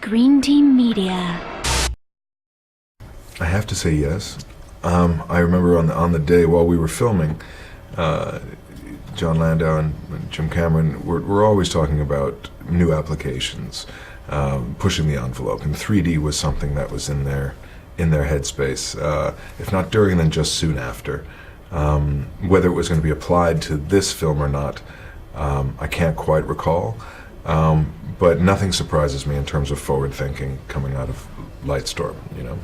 Green Team Media. I have to say yes. I remember on the day while we were filming, John Landau and Jim Cameron were always talking about new applications, pushing the envelope, and 3D was something that was in their headspace, if not during, then just soon after. Whether it was going to be applied to this film or not, I can't quite recall, but nothing surprises me in terms of forward thinking coming out of Lightstorm, you know.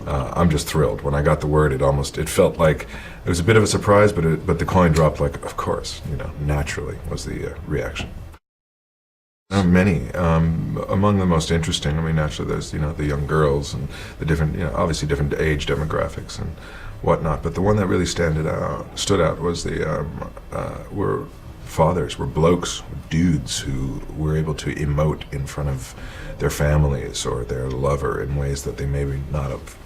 I'm just thrilled. When I got the word, it felt like it was a bit of a surprise, but the coin dropped like, of course, you know, naturally was the reaction. Many. Among the most interesting, I mean, naturally there's, you know, the young girls and the different, you know, obviously different age demographics and whatnot, but the one that really stood out was were fathers, were blokes, dudes who were able to emote in front of their families or their lover in ways that they maybe not have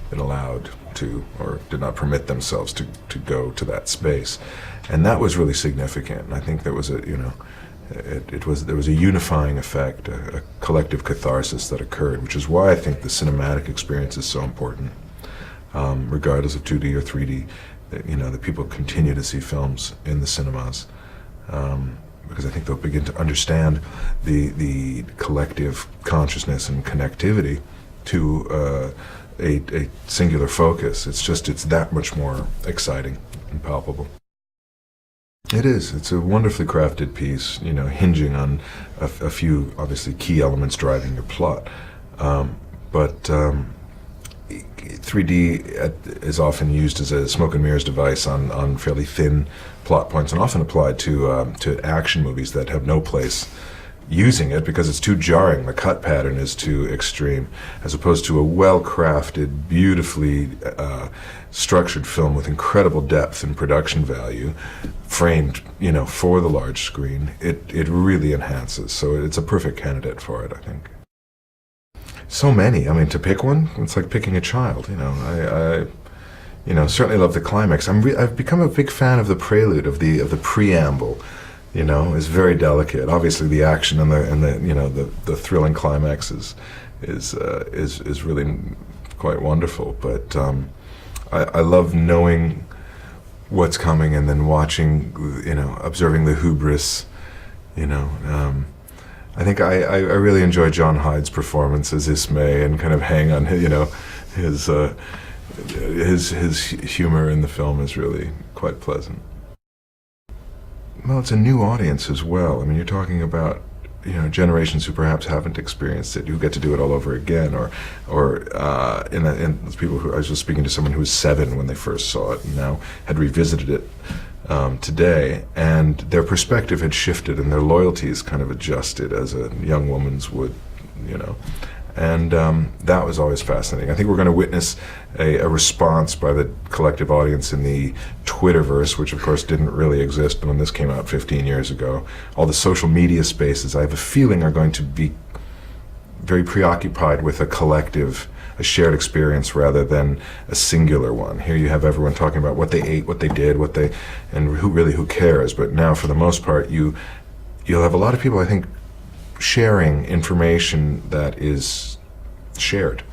been allowed to, or did not permit themselves to go to that space. And that was really significant. And I think there was a, you know, there was a unifying effect, a collective catharsis that occurred, which is why I think the cinematic experience is so important, regardless of 2D or 3D. You know, that people continue to see films in the cinemas, because I think they'll begin to understand the collective consciousness and connectivity to a singular focus. It's that much more exciting and palpable. It is. It's a wonderfully crafted piece, you know, hinging on a few, obviously, key elements driving your plot. But 3D is often used as a smoke and mirrors device on fairly thin plot points, and often applied to action movies that have no place using it because it's too jarring. The cut pattern is too extreme, as opposed to a well-crafted, beautifully structured film with incredible depth and production value, framed, you know, for the large screen. It really enhances. So it's a perfect candidate for it, I think. So many. I mean, to pick one, it's like picking a child. You know, I certainly love the climax. I've become a big fan of the prelude, of the preamble. You know, is very delicate. Obviously, the action and the you know, the thrilling climax is really quite wonderful. But I love knowing what's coming and then watching, you know, observing the hubris. You know, I think I really enjoy John Hyde's performance as Ismay, and kind of hang on, you know, his humor in the film is really quite pleasant. Well, it's a new audience as well. I mean, you're talking about, you know, generations who perhaps haven't experienced it, who get to do it all over again, or in people who, I was just speaking to someone who was 7 when they first saw it and now had revisited it today, and their perspective had shifted and their loyalties kind of adjusted as a young woman's would, you know. And that was always fascinating. I think we're going to witness a response by the collective audience in the Twitterverse, which of course didn't really exist when this came out 15 years ago. All the social media spaces, I have a feeling, are going to be very preoccupied with a collective, a shared experience rather than a singular one. Here you have everyone talking about what they ate, what they did, and who cares. But now, for the most part, you'll have a lot of people, I think, sharing information that is shared.